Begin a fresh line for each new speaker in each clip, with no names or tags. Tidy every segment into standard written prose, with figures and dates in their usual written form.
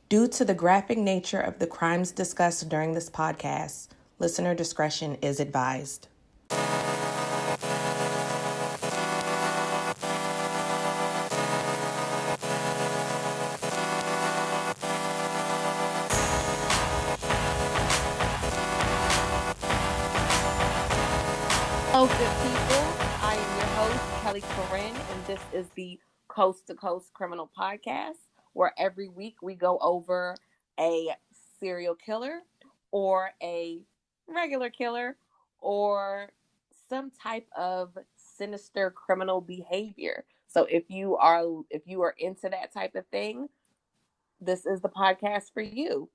Due to the graphic nature of the crimes discussed during this podcast, listener discretion is advised.
Hello, good people. I am your host, Kelly Corinne, and this is the Coast to Coast Criminal Podcast, where every week we go over a serial killer or a regular killer or some type of sinister criminal behavior. So if you are into that type of thing, this is the podcast for you.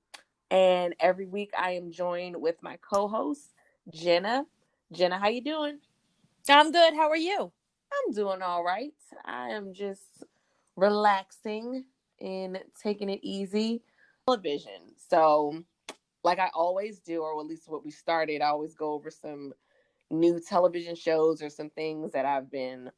And every week I am joined with my co-host, Jenna. Jenna, how you doing?
I'm good. How are you?
I'm doing all right. I am just relaxing and taking it easy. Television. So, like I always do, or at least what we started, I always go over some new television shows or some things that I've been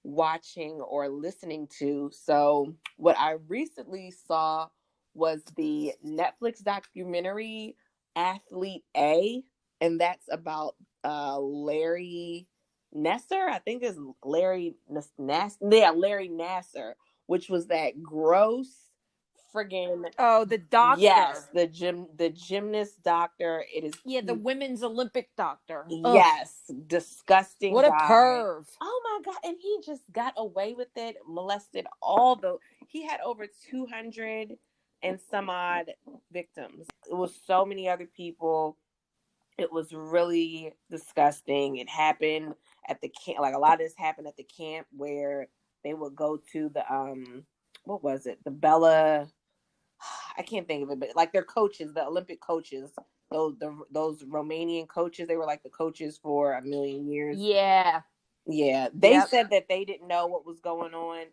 watching or listening to. So, what I recently saw was the Netflix documentary Athlete A, and that's about Larry Nasser. I think it's Larry Nasser. Yeah, Larry Nasser, which was that gross friggin'
the doctor.
Yes, the gymnast doctor. It is
the women's Olympic doctor.
Yes, ugh. Disgusting.
What
guy.
A perv.
Oh my God. And he just got away with it, molested he had over 200 and some odd victims. It was so many other people. It was really disgusting. It happened at the camp. Like a lot of this happened at the camp where they would go to the, what was it? The Bella, I can't think of it, but like their coaches, the Olympic coaches, those Romanian coaches, they were like the coaches for a million years.
Yeah.
They said that they didn't know what was going on.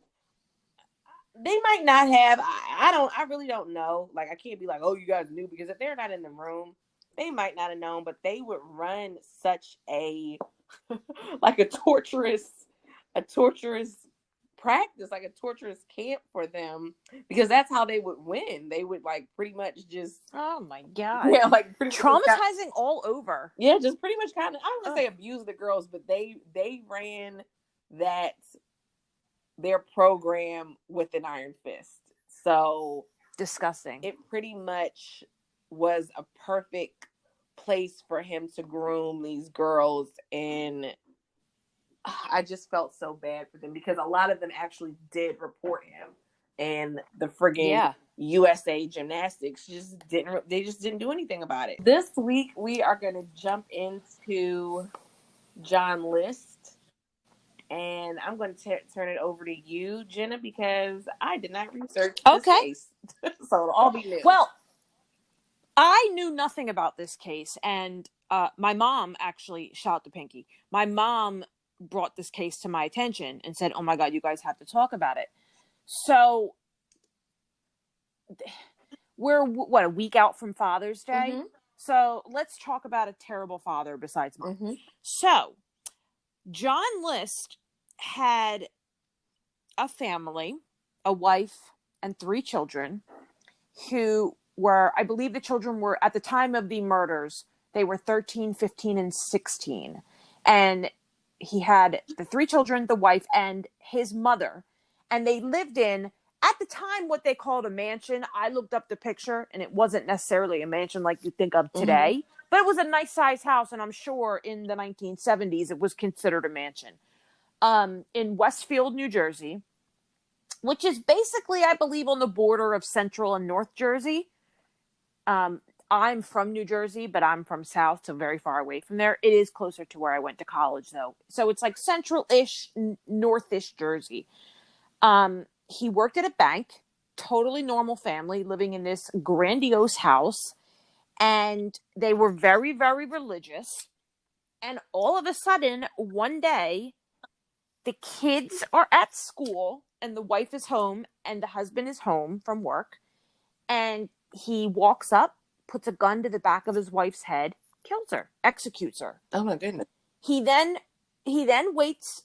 They might not have. I really don't know. Like I can't be like, oh, you guys knew, because if they're not in the room, they might not have known. But they would run such a like a torturous practice, like a torturous camp for them, because that's how they would win. They would like pretty much just,
oh my God,
yeah, like pretty
traumatizing all over.
Yeah, just pretty much kind of, I don't want to say abuse the girls, but they ran their program with an iron fist. So
disgusting.
It pretty much was a perfect place for him to groom these girls, and I just felt so bad for them because a lot of them actually did report him, and the friggin' USA Gymnastics just didn't do anything about it. This week we are going to jump into John List, and I'm going to turn it over to you, Jenna, because I did not research this case, so it'll all be new.
Well, I knew nothing about this case, and my mom actually, shout out to Pinky, my mom brought this case to my attention and said, oh my God, you guys have to talk about it. So we're a week out from Father's Day. Mm-hmm. So let's talk about a terrible father besides mine. Mm-hmm. So John List had a family, a wife, and 3 children who were, I believe the children were, at the time of the murders, they were 13, 15, and 16. And he had the 3 children, the wife, and his mother. And they lived in, at the time, what they called a mansion. I looked up the picture, and it wasn't necessarily a mansion like you think of today. Mm-hmm. But it was a nice-sized house, and I'm sure in the 1970s it was considered a mansion. In Westfield, New Jersey, which is basically, I believe, on the border of Central and North Jersey. I'm from New Jersey, but I'm from South, so very far away from there. It is closer to where I went to college, though. So it's like central-ish, north-ish Jersey. He worked at a bank, totally normal family, living in this grandiose house. And they were very, very religious. And all of a sudden, one day, the kids are at school, and the wife is home, and the husband is home from work. And he walks up, puts a gun to the back of his wife's head, kills her, executes her.
Oh my goodness.
He then waits.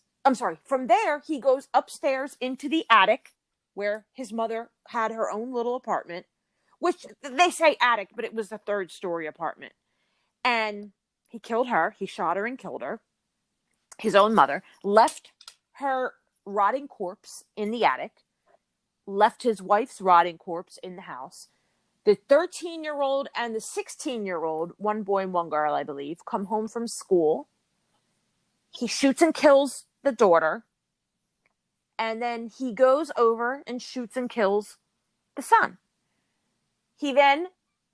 From there, he goes upstairs into the attic where his mother had her own little apartment, which they say attic, but it was a 3rd-story apartment. And he killed her. He shot her and killed her. His own mother. Left her rotting corpse in the attic. Left his wife's rotting corpse in the house. The 13-year-old and the 16-year-old, one boy and one girl, I believe, come home from school. He shoots and kills the daughter. And then he goes over and shoots and kills the son. He then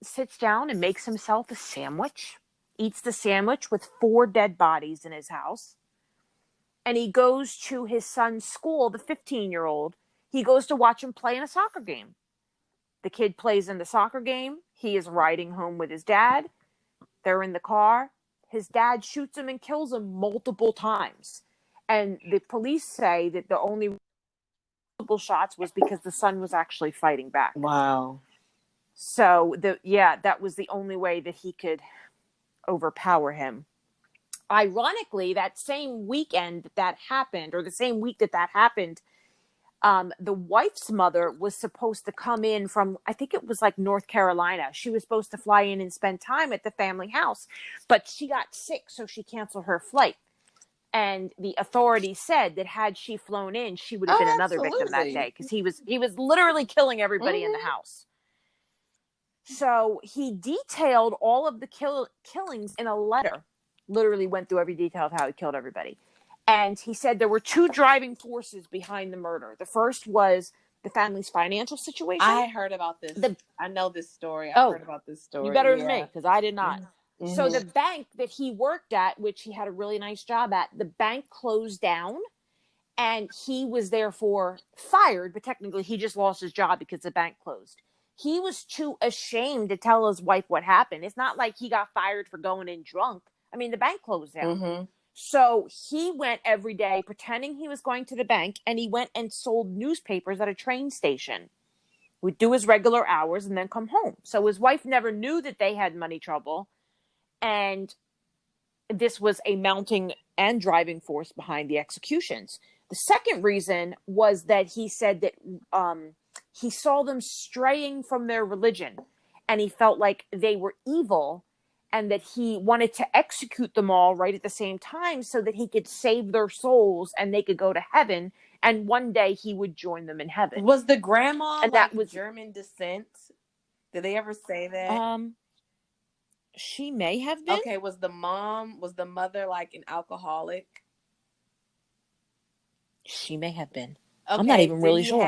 sits down and makes himself a sandwich, eats the sandwich with 4 dead bodies in his house. And he goes to his son's school, the 15-year-old. He goes to watch him play in a soccer game. The kid plays in the soccer game. He is riding home with his dad. They're in the car. His dad shoots him and kills him multiple times. And the police say that the only multiple shots was because the son was actually fighting back.
Wow.
So that was the only way that he could overpower him. Ironically, that same weekend that happened, or the same week that happened, the wife's mother was supposed to come in from, I think it was like North Carolina. She was supposed to fly in and spend time at the family house, but she got sick, so she canceled her flight. And the authorities said that had she flown in, she would have been another victim that day, because he was literally killing everybody in the house. So he detailed all of the killings in a letter. Literally went through every detail of how he killed everybody. And he said there were 2 driving forces behind the murder. The first was the family's financial situation.
I heard about this. I know this story. I heard about this story.
You better than me, because I did not.
Mm-hmm.
So the bank that he worked at, which he had a really nice job at, the bank closed down. And he was therefore fired, but technically he just lost his job because the bank closed. He was too ashamed to tell his wife what happened. It's not like he got fired for going in drunk. I mean, the bank closed down.
Mm-hmm.
So he went every day pretending he was going to the bank, and he went and sold newspapers at a train station. Would do his regular hours and then come home. So his wife never knew that they had money trouble. And this was a mounting and driving force behind the executions. The second reason was that he said that he saw them straying from their religion, and he felt like they were evil, and that he wanted to execute them all right at the same time so that he could save their souls and they could go to heaven, and one day he would join them in heaven.
Was the grandma
and
like
that was
German descent? Did they ever say that?
She may have been.
Okay, was the mother like an alcoholic?
She may have been.
Okay,
I'm not even really sure.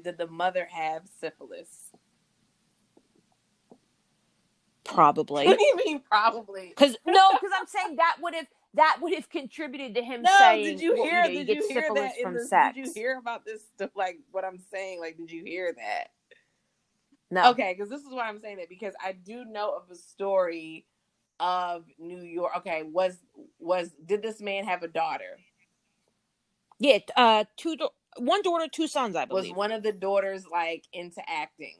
Did the mother have syphilis?
Probably.
What do you mean probably?
Because I'm saying that would have contributed to him saying,
did you hear
syphilis
that
from sex.
Did you hear about this stuff, like what I'm saying? Like, did you hear that?
No.
Okay, because this is why I'm saying that, because I do know of a story of New York. Okay, did this man have a daughter?
Yeah, one daughter, 2 sons, I believe.
Was one of the daughters like into acting?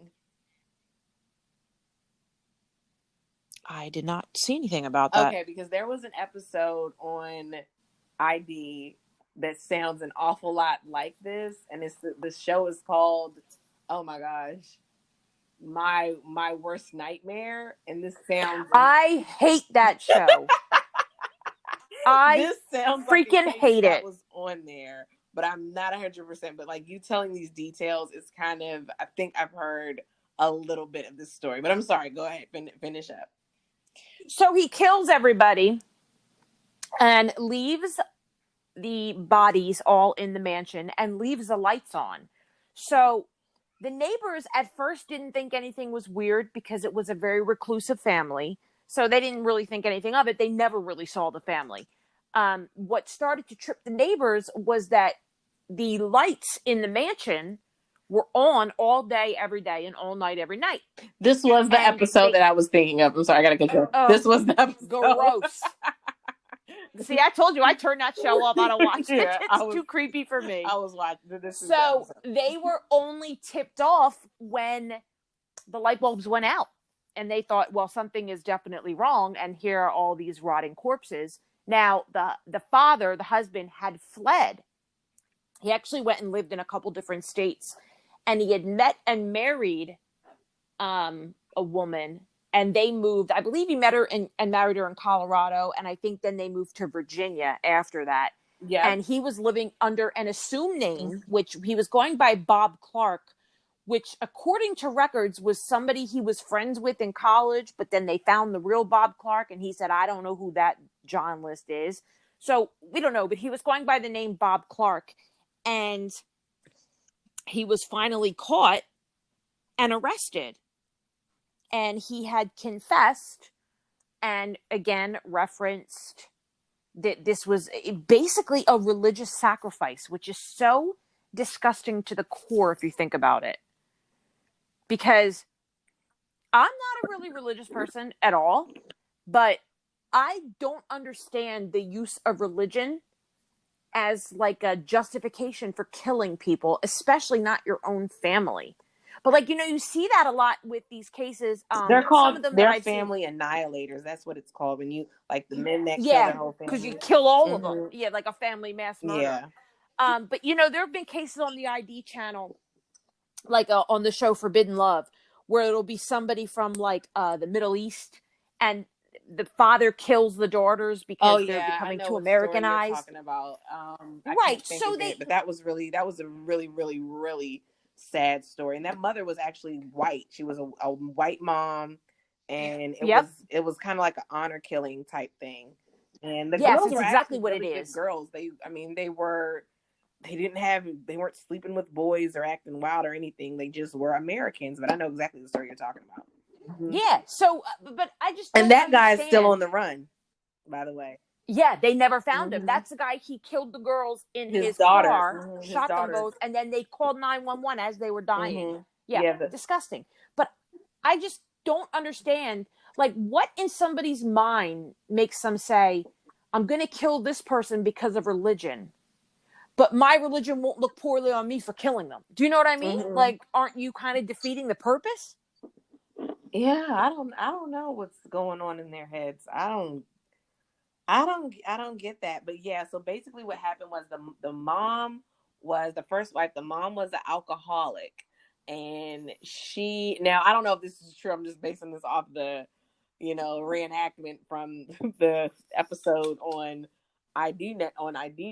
I did not see anything about that.
Okay, because there was an episode on ID that sounds an awful lot like this, and the show is called, oh my gosh, my worst nightmare, and this sounds.
I hate that show.
This sounds
freaking
like
hate it.
That was on there, but I'm not 100%. But like you telling these details is kind of, I think I've heard a little bit of this story. But I'm sorry. Go ahead, finish up.
So he kills everybody and leaves the bodies all in the mansion and leaves the lights on. So the neighbors at first didn't think anything was weird because it was a very reclusive family. So they didn't really think anything of it. They never really saw the family. What started to trip the neighbors was that the lights in the mansion were on all day, every day, and all night, every night.
This was the episode that I was thinking of. I'm sorry, I gotta get you. This was the episode.
Gross. See, I told you I turned that show off. I don't watch it. It's too creepy for me.
I was watching this.
So they were only tipped off when the light bulbs went out. And they thought, well, something is definitely wrong. And here are all these rotting corpses. Now, the father, the husband, had fled. He actually went and lived in a couple different states. And he had met and married a woman, and they moved. I believe he met her and married her in Colorado, and I think then they moved to Virginia after that.
Yeah.
And he was living under an assumed name, which he was going by Bob Clark, which according to records was somebody he was friends with in college, but then they found the real Bob Clark, and he said, I don't know who that John List is. So we don't know, but he was going by the name Bob Clark, and he was finally caught and arrested. And he had confessed and again referenced that this was basically a religious sacrifice, which is so disgusting to the core if you think about it. Because I'm not a really religious person at all, but I don't understand the use of religion as like a justification for killing people, especially not your own family. But like, you see that a lot with these cases.
They're called,
some of them
they're
that I've
family
seen,
annihilators. That's what it's called when you, like, the men that kill
yeah,
their whole family.
because you kill all of them. Yeah, like a family mass murder.
Yeah.
But there have been cases on the ID channel, like on the show Forbidden Love, where it'll be somebody from like the Middle East, and the father kills the daughters because they're becoming too Americanized.
Talking about,
right? So
but that was a really, really, really sad story. And that mother was actually white. She was a white mom, and it was kind of like an honor killing type thing. And the girls were
exactly
actually
what
really
it
good
is.
girls. They weren't sleeping with boys or acting wild or anything. They just were Americans. But I know exactly the story you're talking about.
Mm-hmm. Yeah. So, but I just
and that guy is still on the run, by the way.
Yeah, they never found him. That's the guy. He killed the girls in his car, shot them both, and then they called 911 as they were dying. Disgusting. But I just don't understand, like, what in somebody's mind makes them say, I'm going to kill this person because of religion, but my religion won't look poorly on me for killing them. Do you know what I mean? Like, aren't you kind of defeating the purpose?
Yeah, I don't know what's going on in their heads. I don't get that. But yeah, so basically what happened was the mom was the first wife. The mom was an alcoholic, and now I don't know if this is true. I'm just basing this off the reenactment from the episode on ID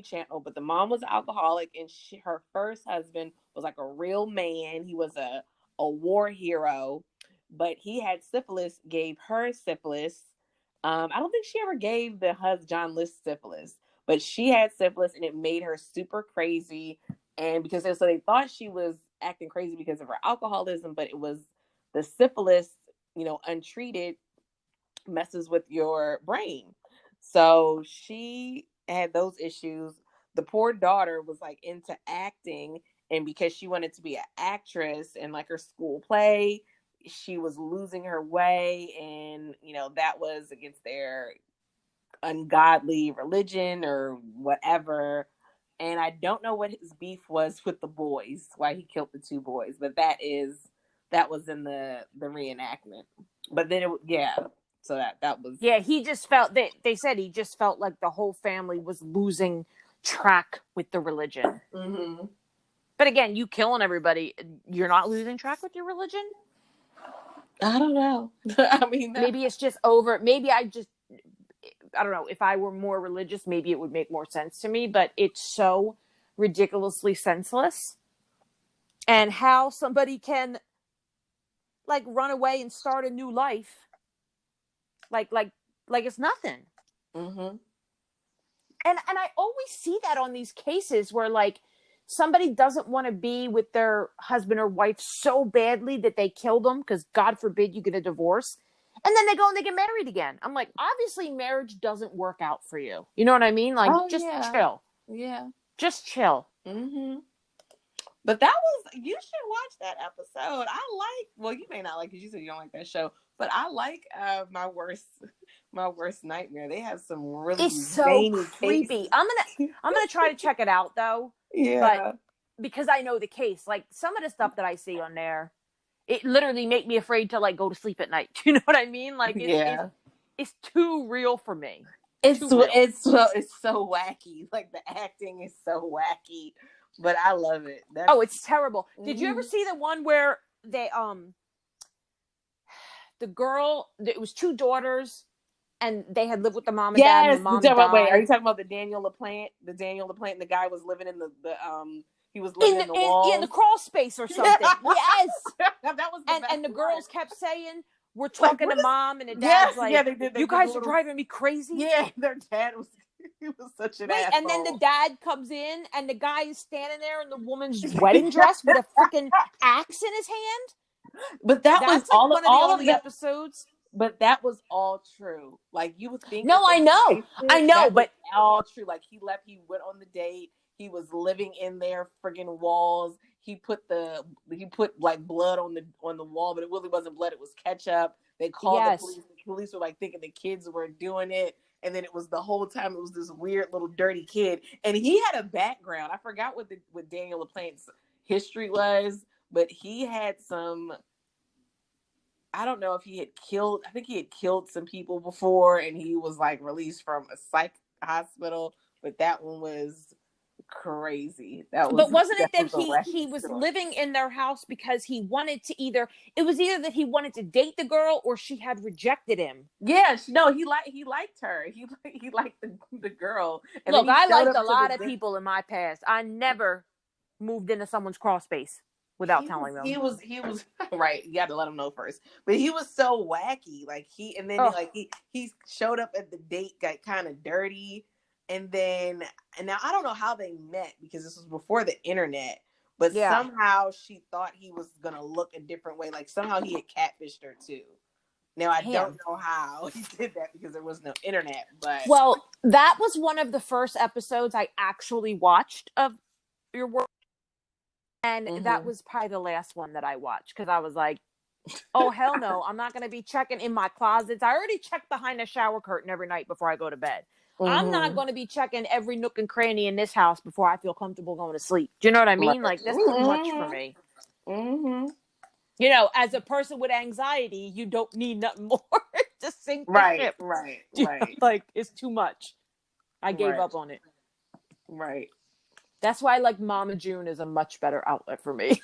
channel. But the mom was an alcoholic, and her first husband was like a real man. He was a war hero, but he had syphilis, gave her syphilis. I don't think she ever gave the John List syphilis, but she had syphilis, and it made her super crazy. And because they thought she was acting crazy because of her alcoholism, but it was the syphilis, untreated, messes with your brain. So she had those issues. The poor daughter was like into acting, and because she wanted to be an actress in like her school play, she was losing her way, and that was against their ungodly religion or whatever. And I don't know what his beef was with the boys, why he killed the two boys, but that was in the reenactment. But then so that was
he just felt they said he just felt like the whole family was losing track with the religion. But again, you killing everybody, you're not losing track with your religion?
I don't know. I mean,
maybe it's just over. Maybe I don't know. If I were more religious, maybe it would make more sense to me, but it's so ridiculously senseless. And how somebody can like run away and start a new life like it's nothing. And I always see that on these cases where like somebody doesn't want to be with their husband or wife so badly that they kill them because God forbid you get a divorce, and then they go and they get married again. I'm like, obviously marriage doesn't work out for you. You know what I mean? Like, chill.
Yeah,
just chill.
But you should watch that episode. Well, you may not like it. You said you don't like that show, but I like my worst nightmare. They have some really
so creepy cases. I'm gonna try to check it out though. But because I know the case, like some of the stuff that I see on there, it literally make me afraid to like go to sleep at night. You know what I mean? Like it's too real for me.
It's so wacky. Like the acting is so wacky, but I love it.
It's terrible. Did you ever see the one where they The girl, it was two daughters, and they had lived with the mom and dad, and the mom died.
Wait, are you talking about the Daniel LaPlante? The Daniel LaPlante, and the guy was living in he was living in the walls.
Yeah, the crawl space or something. Yes.
That was
and the girls kept saying, we're talking to mom, and the dad's you guys are driving me crazy.
Yeah, their dad was he was such an asshole.
And then the dad comes in, and the guy is standing there in the woman's wedding dress with a freaking axe in his hand.
But that's
was
all
one of the only episodes.
But that was all true. Like, you would think.
No, I know, but
all true. Like, he left. He went on the date. He was living in their friggin' walls. He put like blood on the wall, but it really wasn't blood. It was ketchup. They called the police. The police were like thinking the kids were doing it, and then it was the whole time it was this weird little dirty kid. And he had a background. I forgot what Daniel LaPlante's history was, but he had some. I don't know if he had killed. I think he had killed some people before, and he was like released from a psych hospital. But that one was crazy. But
wasn't it that he was living in their house because he wanted to either that he wanted to date the girl or she had rejected him?
Yeah, no, he liked her. He liked the girl. And
look, I liked a lot of people in my past. I never moved into someone's crawl space without telling them.
He was right. You got to let him know first. But he was so wacky. Like he showed up at the date, got kind of dirty. And now I don't know how they met because this was before the internet, but somehow she thought he was going to look a different way. Like somehow he had catfished her too. Now I don't know how he did that because there was no internet, but.
Well, that was one of the first episodes I actually watched of your work. And that was probably the last one that I watched because I was like, oh, hell no. I'm not going to be checking in my closets. I already check behind the shower curtain every night before I go to bed. I'm not going to be checking every nook and cranny in this house before I feel comfortable going to sleep. Do you know what I mean? Like, that's too much for me.
Mm-hmm.
You know, as a person with anxiety, you don't need nothing more to sink the ship.
Right.
Like, it's too much. I gave up on it.
Right.
That's why, like, Mama June is a much better outlet for me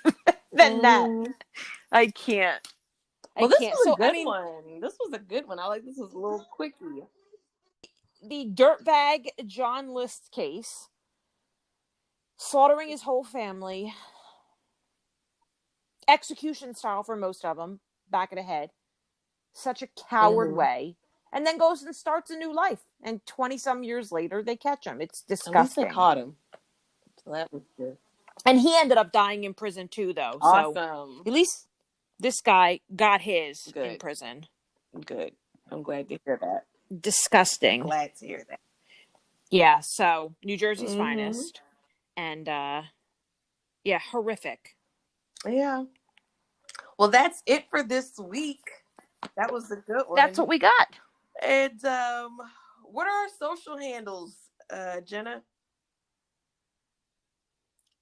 than that. I can't.
This was a good one. This was a good one. I like this was a little quickie.
The dirtbag John List case, slaughtering his whole family, execution style for most of them, back of the head, such a coward way, and then goes and starts a new life. And 20-some years later, they catch him. It's disgusting. At least
they caught him. So that was good.
And he ended up dying in prison too, though.
Awesome.
So at least this guy got his in prison.
Good. I'm glad to hear that.
Disgusting.
Glad to hear that.
Yeah, so New Jersey's finest. And horrific.
Yeah. Well, that's it for this week. That was a good one.
That's what we got.
And what are our social handles, Jenna?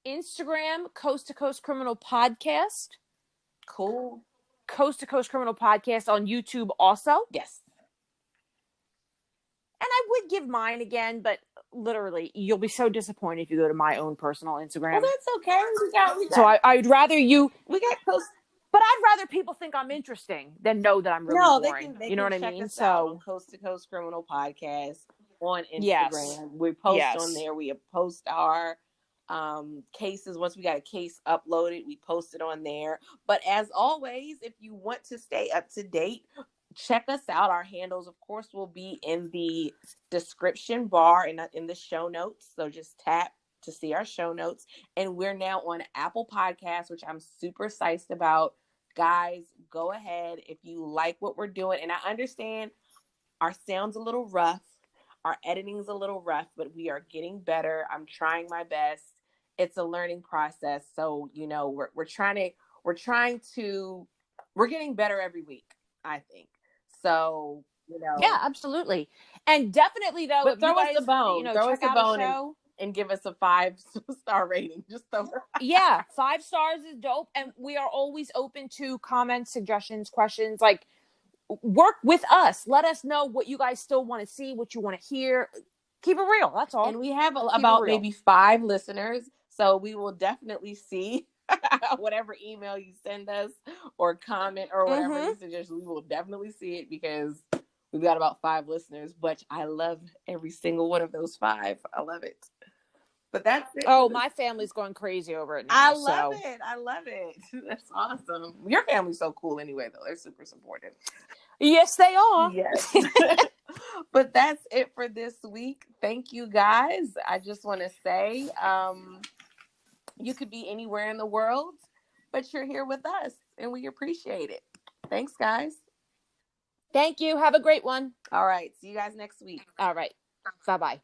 Instagram, Coast to Coast Criminal Podcast.
Cool.
Coast to Coast Criminal Podcast on YouTube also.
Yes.
And I would give mine again, but literally, you'll be so disappointed if you go to my own personal Instagram.
Well, that's okay. We got.
So I'd rather you.
We got Coast.
But I'd rather people think I'm interesting than know that I'm really boring.
They
you know
can
what I mean?
So Coast to Coast Criminal Podcast on Instagram. Yes. We post on there. We post our cases. Once we got a case uploaded, we post it on there. But as always, if you want to stay up to date, check us out. Our handles, of course, will be in the description bar and in the show notes. So just tap to see our show notes. And we're now on Apple Podcasts, which I'm super psyched about. Guys, go ahead if you like what we're doing. And I understand our sound's a little rough. Our editing's a little rough, but we are getting better. I'm trying my best. It's a learning process. So, you know, we're getting better every week, I think. So, you know.
Yeah, absolutely. And definitely, though,
but throw us a bone.
Throw us a bone
and give us a 5-star rating. Just
yeah, 5 stars is dope. And we are always open to comments, suggestions, questions. Like, work with us. Let us know what you guys still want to see, what you want to hear. Keep it real. That's all.
And we have about maybe 5 listeners. So we will definitely see whatever email you send us or comment or whatever you suggest, we will definitely see it because we've got about 5 listeners, but I love every single one of those 5. I love it. But that's it.
Oh, my family's going crazy over it now.
I love it. I love it. That's awesome. Your family's so cool anyway, though. They're super supportive.
Yes, they are.
Yes. But that's it for this week. Thank you, guys. I just want to say you could be anywhere in the world, but you're here with us, and we appreciate it. Thanks, guys.
Thank you. Have a great one.
All right. See you guys next week.
All right. Bye-bye.